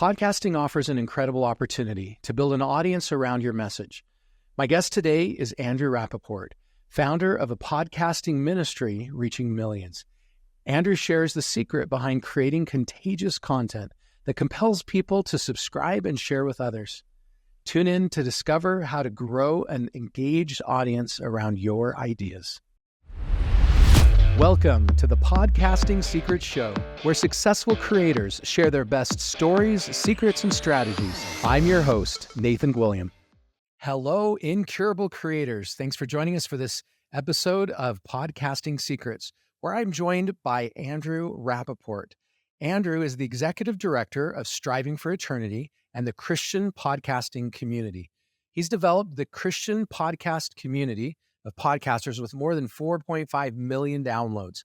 Podcasting offers an incredible opportunity to build an audience around your message. My guest today is Andrew Rappaport, founder of a podcasting ministry reaching millions. Andrew shares the secret behind creating contagious content that compels people to subscribe and share with others. Tune in to discover how to grow an engaged audience around your ideas. Welcome to the Podcasting Secrets Show, where successful creators share their best stories, secrets, and strategies. I'm your host, Nathan Gwilliam. Hello, incurable creators. Thanks for joining us for this episode of Podcasting Secrets, where I'm joined by Andrew Rappaport. Andrew is the executive director of Striving for Eternity and the Christian Podcasting Community. He's developed the Christian podcast community of podcasters with more than 4.5 million downloads.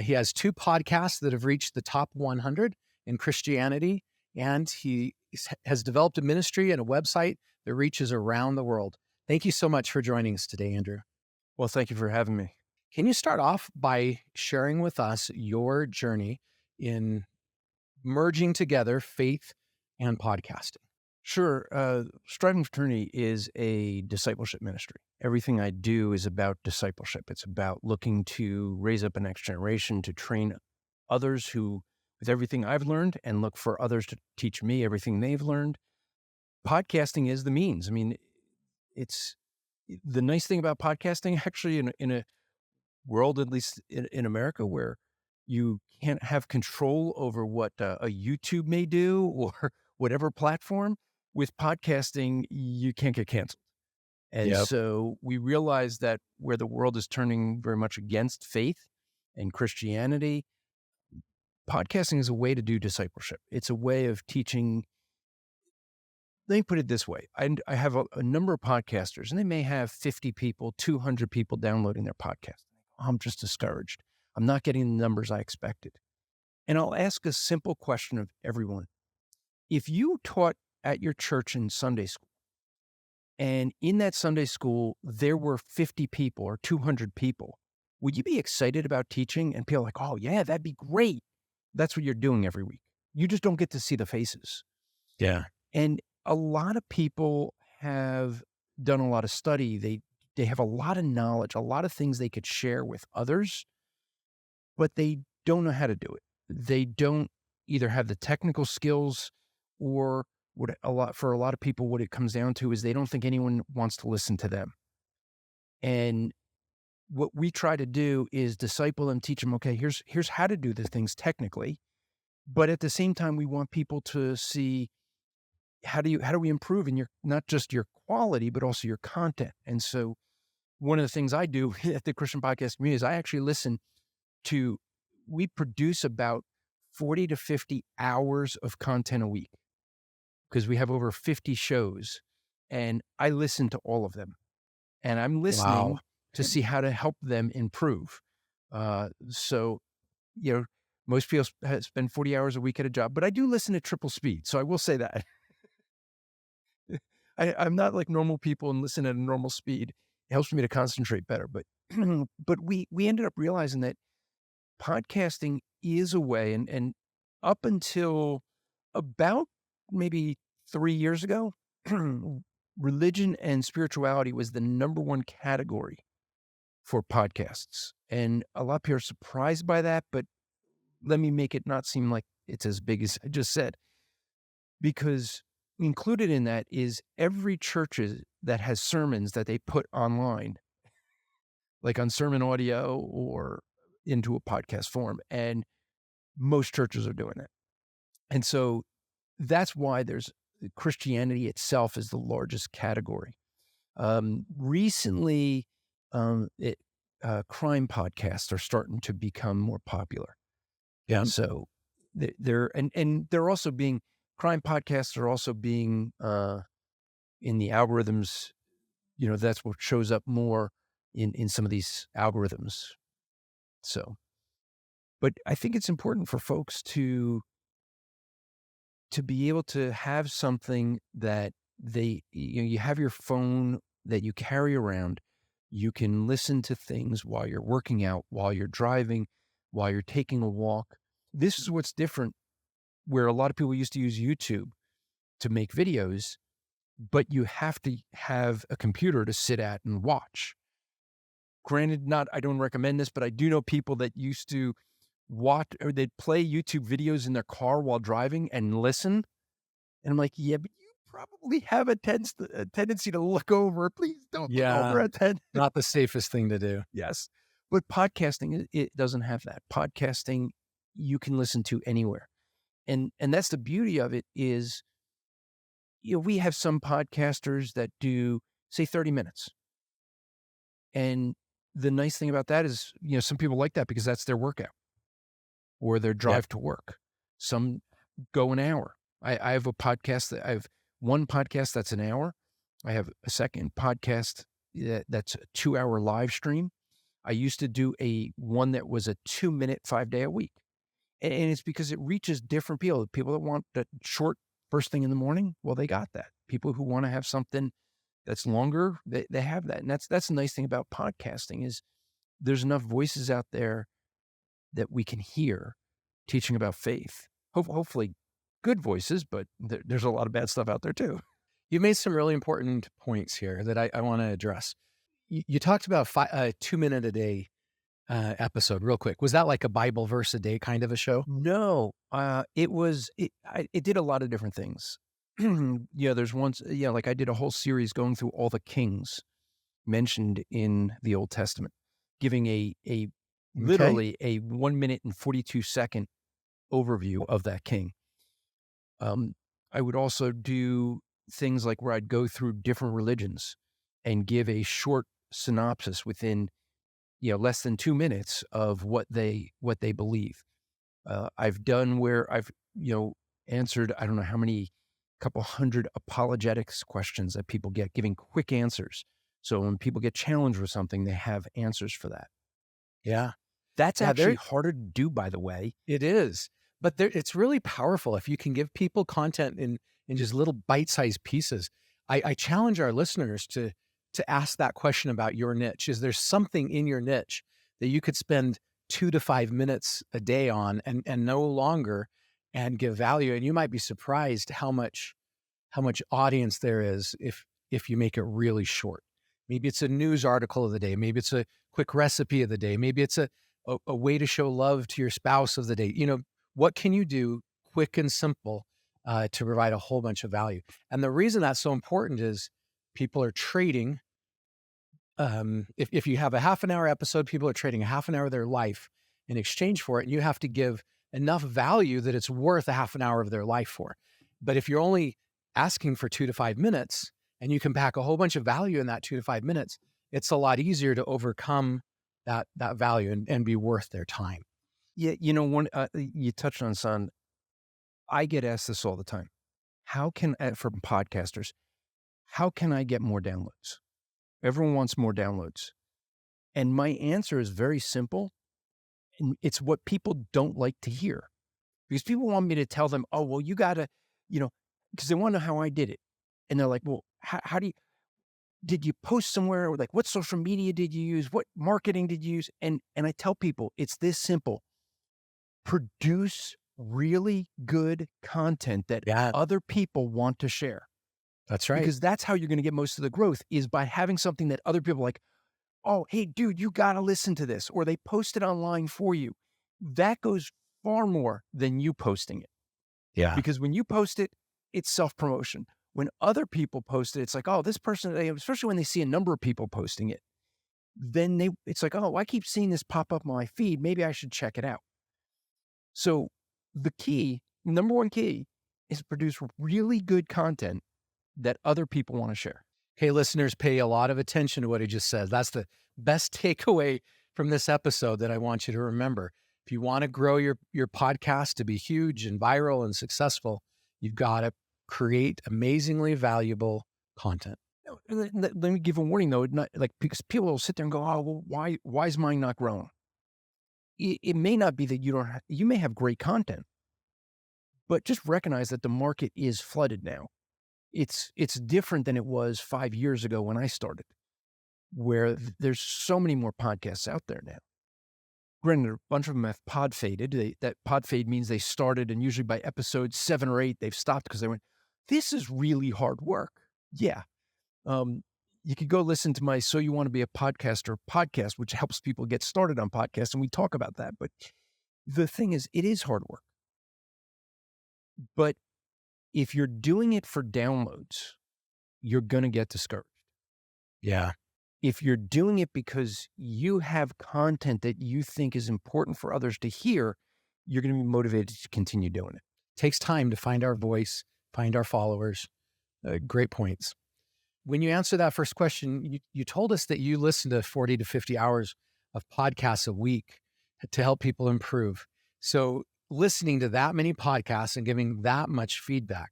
He has two podcasts that have reached the top 100 in Christianity, and he has developed a ministry and a website that reaches around the world. Thank you so much for joining us today, Andrew. Well, thank you for having me. Can you start off by sharing with us your journey in merging together faith and podcasting? Sure. Striving for Eternity is a discipleship ministry. Everything I do is about discipleship. It's about looking to raise up a next generation, to train others who, with everything I've learned, and look for others to teach me everything they've learned. Podcasting is the means. I mean, it's the nice thing about podcasting, actually, in a world, at least in America, where you can't have control over what a YouTube may do or whatever platform. With podcasting, you can't get canceled. And so we realize that where the world is turning very much against faith and Christianity, podcasting is a way to do discipleship. It's a way of teaching. Let me put it this way. I have a number of podcasters, and they may have 50 people, 200 people downloading their podcast. I'm just discouraged. I'm not getting the numbers I expected. And I'll ask a simple question of everyone. If you taught at your church in Sunday school, and in that Sunday school, there were 50 people or 200 people, would you be excited about teaching? And people are like, oh yeah, that'd be great. That's what you're doing every week. You just don't get to see the faces. Yeah. And a lot of people have done a lot of study. They have a lot of knowledge, a lot of things they could share with others, but they don't know how to do it. They don't either have the technical skills, or for a lot of people, what it comes down to is they don't think anyone wants to listen to them. And what we try to do is disciple them, teach them, okay, here's how to do the things technically. But at the same time, we want people to see how do we improve in not just your quality, but also your content. And so one of the things I do at the Christian Podcast Community is I actually we produce about 40 to 50 hours of content a week, because we have over 50 shows, and I listen to all of them, and I'm listening to see how to help them improve. So, most people spend 40 hours a week at a job, but I do listen at triple speed. So I will say that I'm not like normal people and listen at a normal speed. It helps me to concentrate better. But, but we ended up realizing that podcasting is a way, and up until about maybe 3 years ago, religion and spirituality was the number one category for podcasts. And a lot of people are surprised by that, but let me make it not seem like it's as big as I just said, because included in that is every church that has sermons that they put online, like on sermon audio or into a podcast form. And most churches are doing that. And so that's why Christianity itself is the largest category. Recently, crime podcasts are starting to become more popular. Yeah. So crime podcasts are also being in the algorithms. That's what shows up more in some of these algorithms. So, but I think it's important for folks to be able to have something that you have your phone that you carry around. You can listen to things while you're working out, while you're driving, while you're taking a walk. This is what's different where a lot of people used to use YouTube to make videos, but you have to have a computer to sit at and watch. Granted, I don't recommend this, but I do know people that used to watch, or they'd play YouTube videos in their car while driving and listen. And I'm like, yeah, but you probably have a tendency to look over. Please don't look over at 10. Not the safest thing to do. Yes. But podcasting, it doesn't have that. Podcasting, you can listen to anywhere. And that's the beauty of it is, we have some podcasters that do, say, 30 minutes. And the nice thing about that is, some people like that because that's their workout or their drive to work. Some go an hour. I have I have one podcast that's an hour. I have a second podcast that's a 2-hour live stream. I used to do one that was a 2-minute, 5-day a week. And it's because it reaches different people. People that want that short first thing in the morning, well, they got that. People who want to have something that's longer, they have that. And that's the nice thing about podcasting is there's enough voices out there that we can hear teaching about faith. Hopefully good voices, but there's a lot of bad stuff out there too. You made some really important points here that I want to address. You talked about 2-minute a day episode real quick. Was that like a Bible verse a day kind of a show? No, it did a lot of different things. There's once, like I did a whole series going through all the kings mentioned in the Old Testament, giving literally a 1 minute and 42 second overview of that king. I would also do things like where I'd go through different religions and give a short synopsis within, less than 2 minutes of what they believe. I've done where I've, answered, I don't know how many, couple hundred apologetics questions that people get, giving quick answers. So when people get challenged with something, they have answers for that. Yeah. That's actually harder to do, by the way. It is. But it's really powerful if you can give people content in just little bite-sized pieces. I challenge our listeners to ask that question about your niche. Is there something in your niche that you could spend 2 to 5 minutes a day on and no longer and give value? And you might be surprised how much audience there is if you make it really short. Maybe it's a news article of the day. Maybe it's a quick recipe of the day. Maybe it's a way to show love to your spouse of the day. What can you do quick and simple to provide a whole bunch of value? And the reason that's so important is people are trading. If you have a half an hour episode, people are trading a half an hour of their life in exchange for it. And you have to give enough value that it's worth a half an hour of their life for. But if you're only asking for 2 to 5 minutes and you can pack a whole bunch of value in that 2 to 5 minutes, it's a lot easier to overcome that value and be worth their time. Yeah, you touched on, son. I get asked this all the time. From podcasters, how can I get more downloads? Everyone wants more downloads. And my answer is very simple. And it's what people don't like to hear. Because people want me to tell them, oh, well, you got to, because they want to know how I did it. And they're like, well, how did you post somewhere? Or like, what social media did you use? What marketing did you use? And I tell people, it's this simple. Produce really good content that other people want to share. That's right. Because that's how you're going to get most of the growth, is by having something that other people are like, oh, hey, dude, you got to listen to this. Or they post it online for you. That goes far more than you posting it. Yeah. Because when you post it, it's self-promotion. When other people post it, it's like, oh, this person, especially when they see a number of people posting it, then it's like, oh, I keep seeing this pop up on my feed. Maybe I should check it out. So the number one key, is produce really good content that other people want to share. Okay, listeners, pay a lot of attention to what he just said. That's the best takeaway from this episode that I want you to remember. If you want to grow your podcast to be huge and viral and successful, you've got to create amazingly valuable content. Let me give a warning though, because people will sit there and go, oh, well, why is mine not growing? It may not be that you may have great content, but just recognize that the market is flooded now. It's different than it was 5 years ago when I started, where there's so many more podcasts out there now. Granted, a bunch of them have pod faded. That pod fade means they started, and usually by episode 7 or 8, they've stopped because they went, this is really hard work. Yeah. You could go listen to my So You Want to Be a Podcaster podcast, which helps people get started on podcasts, and we talk about that. But the thing is, it is hard work. But if you're doing it for downloads, you're going to get discouraged. Yeah. If you're doing it because you have content that you think is important for others to hear, you're going to be motivated to continue doing it. Takes time to find our voice, find our followers. Great points. When you answer that first question, you told us that you listen to 40 to 50 hours of podcasts a week to help people improve. So listening to that many podcasts and giving that much feedback,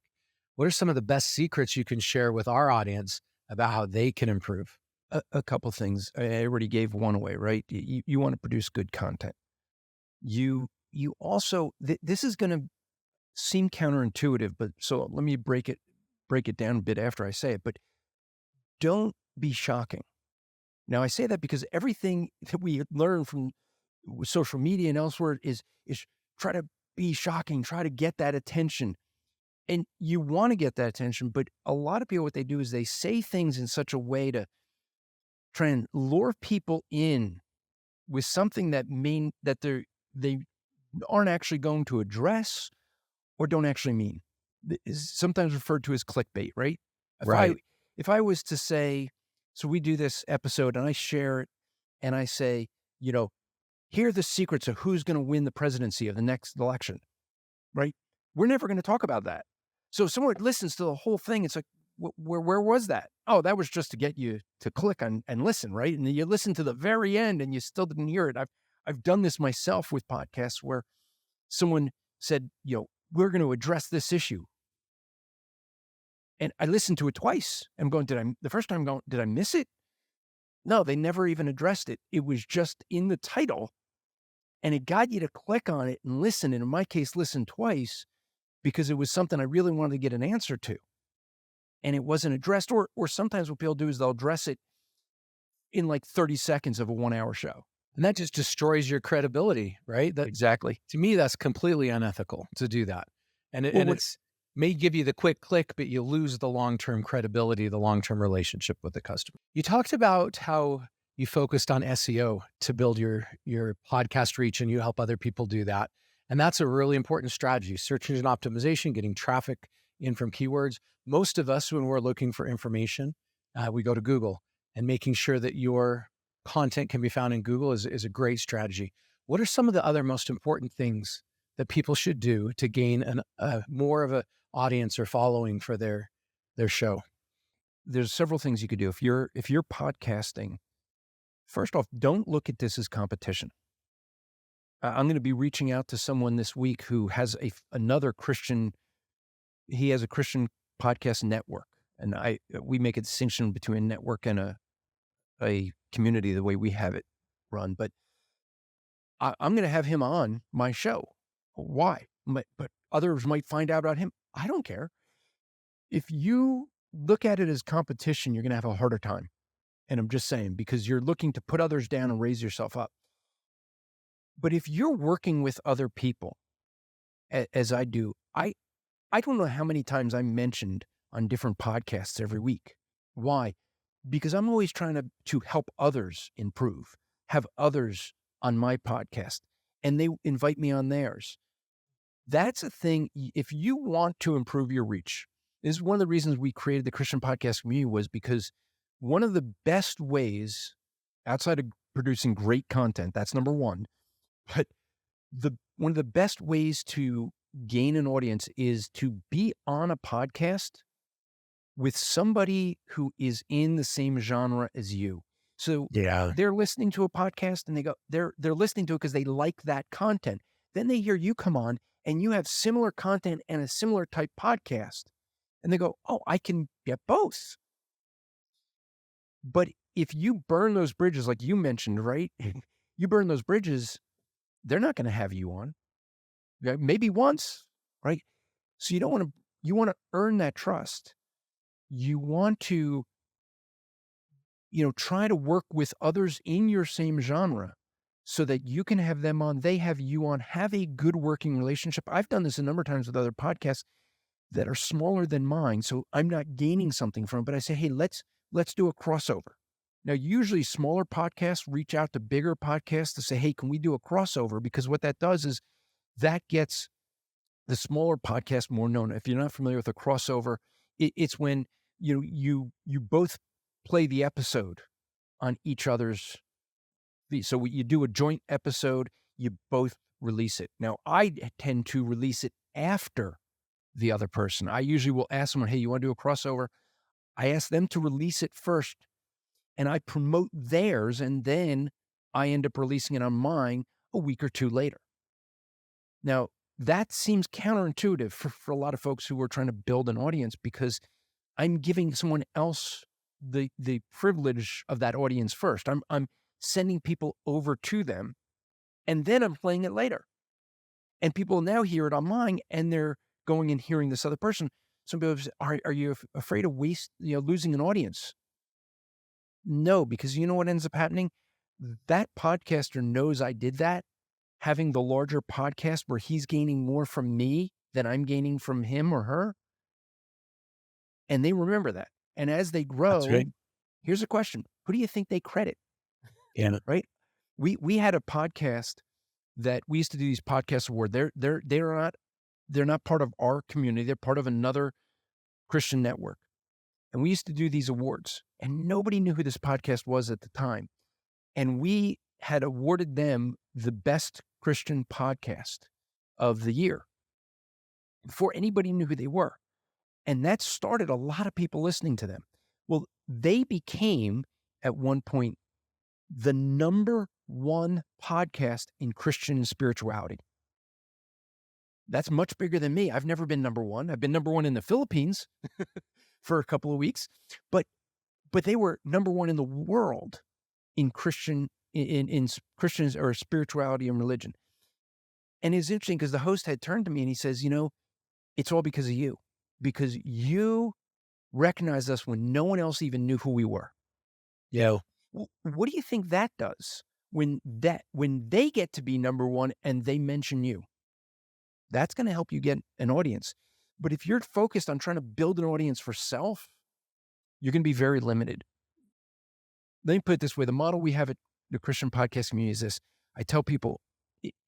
what are some of the best secrets you can share with our audience about how they can improve? A couple things. I already gave one away, right? You want to produce good content. You also, this is going to seem counterintuitive, but so let me break it down a bit after I say it, but don't be shocking. Now I say that because everything that we learn from social media and elsewhere is try to be shocking, try to get that attention. And you want to get that attention, but a lot of people, what they do is they say things in such a way to try and lure people in with something that they aren't actually going to address or don't actually mean. Is sometimes referred to as clickbait, right? If I was to say, so we do this episode and I share it and I say, here are the secrets of who's going to win the presidency of the next election, right? We're never going to talk about that. So if someone listens to the whole thing, it's like, where was that? Oh, that was just to get you to click on and listen, right? And you listen to the very end and you still didn't hear it. I've done this myself with podcasts where someone said, we're going to address this issue. And I listened to it twice. I'm going, the first time going, did I miss it? No, they never even addressed it. It was just in the title and it got you to click on it and listen. And in my case, listen twice because it was something I really wanted to get an answer to. And it wasn't addressed. Or sometimes what people do is they'll address it in like 30 seconds of a 1 hour show. And that just destroys your credibility, right? Exactly. To me, that's completely unethical to do that. And it's may give you the quick click, but you lose the long-term credibility, the long-term relationship with the customer. You talked about how you focused on SEO to build your podcast reach, and you help other people do that. And that's a really important strategy. Search engine optimization, getting traffic in from keywords. Most of us, when we're looking for information, we go to Google, and making sure that your content can be found in Google is a great strategy. What are some of the other most important things that people should do to gain more of an audience or following for their show? There's several things you could do. If you're podcasting, first off, don't look at this as competition. I'm going to be reaching out to someone this week who has another Christian. He has a Christian podcast network, and we make a distinction between a network and a community the way we have it run. But I'm going to have him on my show. Why? But others might find out about him. I don't care. If you look at it as competition, you're going to have a harder time. And I'm just saying, because you're looking to put others down and raise yourself up. But if you're working with other people, as I do, I don't know how many times I'm mentioned on different podcasts every week. Why? Because I'm always trying to help others improve, have others on my podcast, and they invite me on theirs. That's a thing. If you want to improve your reach, this is one of the reasons we created the Christian podcast community, was because one of the best ways, outside of producing great content, that's number one, but one of the best ways to gain an audience is to be on a podcast with somebody who is in the same genre as you. So they're listening to a podcast and they're listening to it because they like that content. Then they hear you come on and you have similar content and a similar type podcast. And they go, oh, I can get both. But if you burn those bridges, like you mentioned, right? You burn those bridges, they're not going to have you on. Maybe once, right? So you want to earn that trust. You want to, try to work with others in your same genre so that you can have them on, they have you on, have a good working relationship. I've done this a number of times with other podcasts that are smaller than mine, so I'm not gaining something from it, but I say, hey, let's do a crossover. Now, usually smaller podcasts reach out to bigger podcasts to say, hey, can we do a crossover? Because what that does is that gets the smaller podcast more known. If you're not familiar with a crossover, it's when you both play the episode on each other's feed. So you do a joint episode, you both release it. Now, I tend to release it after the other person. I usually will ask someone, hey, you want to do a crossover? I ask them to release it first, and I promote theirs, and then I end up releasing it on mine a week or two later. Now, that seems counterintuitive for a lot of folks who are trying to build an audience, because I'm giving someone else the privilege of that audience first. I'm sending people over to them, and then I'm playing it later. And people now hear it on mine, and they're going and hearing this other person. Some people say, are you afraid of losing an audience? No, because you know what ends up happening? That podcaster knows I did that, having the larger podcast where he's gaining more from me than I'm gaining from him or her. And they remember that. And as they grow, That's right. Here's a question. Who do you think they credit? Yeah. Right? We had a podcast that we used to do these podcast awards. They're not part of our community. They're part of another Christian network. And we used to do these awards, and nobody knew who this podcast was at the time. And we had awarded them the best Christian podcast of the year before anybody knew who they were. And that started a lot of people listening to them. Well, they became, at one point, the number one podcast in Christian spirituality. That's much bigger than me. I've never been number one. I've been number one in the Philippines for a couple of weeks, but they were number one in the world in Christians or spirituality and religion. And it's interesting because the host had turned to me and he says, it's all because of you, because you recognized us when no one else even knew who we were. Yeah. What do you think that does when they get to be number one and they mention you? That's going to help you get an audience. But if you're focused on trying to build an audience for self, you're going to be very limited. Let me put it this way. The model we have at the Christian podcast community is this. I tell people,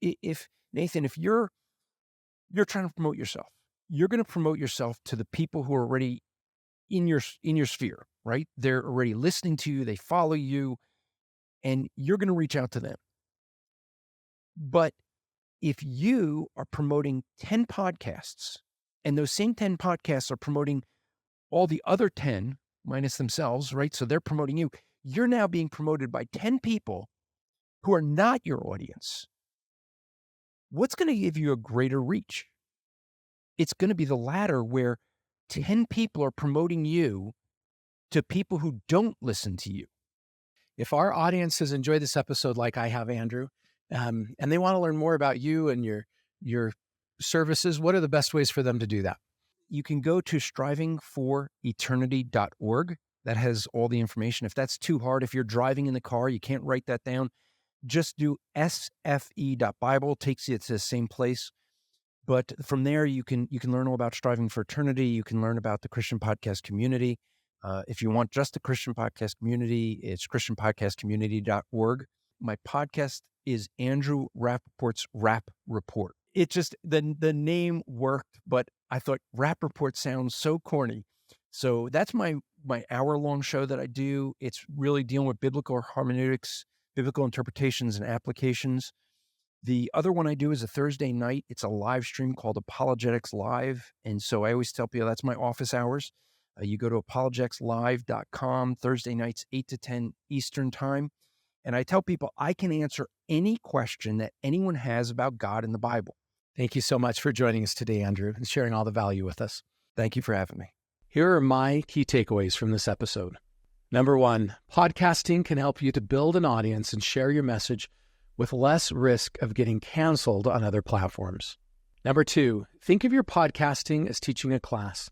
if you're trying to promote yourself, you're going to promote yourself to the people who are already in your sphere, right? They're already listening to you. They follow you, and you're going to reach out to them. But if you are promoting 10 podcasts, and those same 10 podcasts are promoting all the other 10 minus themselves, right? So they're promoting you. You're now being promoted by 10 people who are not your audience. What's going to give you a greater reach? It's going to be the latter, where 10 people are promoting you to people who don't listen to you. If our audience has enjoyed this episode like I have, Andrew, and they want to learn more about you and your services, what are the best ways for them to do that? You can go to strivingforeternity.org. That has all the information. If that's too hard, if you're driving in the car, you can't write that down, just do sfe.bible, takes you to the same place. But from there, you can learn all about Striving for Eternity. You can learn about the Christian podcast community. If you want just the Christian podcast community, it's christianpodcastcommunity.org. My podcast is Andrew Rappaport's Rap Report. It just, the name worked, but I thought Rap Report sounds so corny. So that's my hour-long show that I do. It's really dealing with biblical hermeneutics, biblical interpretations and applications. The other one I do is a Thursday night. It's a live stream called Apologetics Live. And so I always tell people that's my office hours. You go to apologeticslive.com, Thursday nights, 8 to 10 Eastern time. And I tell people I can answer any question that anyone has about God and the Bible. Thank you so much for joining us today, Andrew, and sharing all the value with us. Thank you for having me. Here are my key takeaways from this episode. Number 1, podcasting can help you to build an audience and share your message with less risk of getting canceled on other platforms. Number 2, think of your podcasting as teaching a class.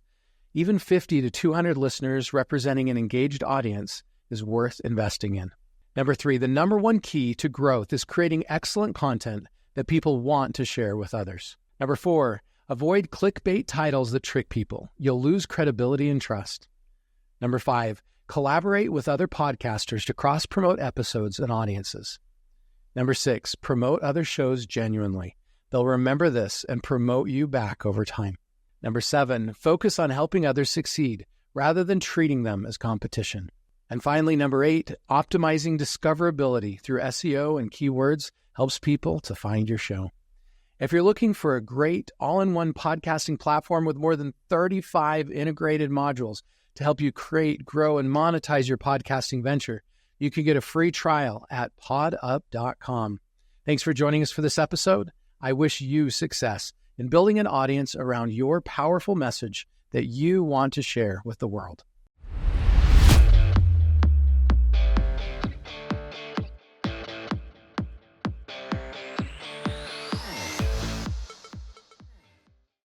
Even 50 to 200 listeners representing an engaged audience is worth investing in. Number 3, the number one key to growth is creating excellent content that people want to share with others. Number 4, avoid clickbait titles that trick people. You'll lose credibility and trust. Number 5, collaborate with other podcasters to cross-promote episodes and audiences. Number 6, promote other shows genuinely. They'll remember this and promote you back over time. Number 7, focus on helping others succeed rather than treating them as competition. And finally, number 8, optimizing discoverability through SEO and keywords helps people to find your show. If you're looking for a great all-in-one podcasting platform with more than 35 integrated modules to help you create, grow, and monetize your podcasting venture, you can get a free trial at podup.com. Thanks for joining us for this episode. I wish you success in building an audience around your powerful message that you want to share with the world.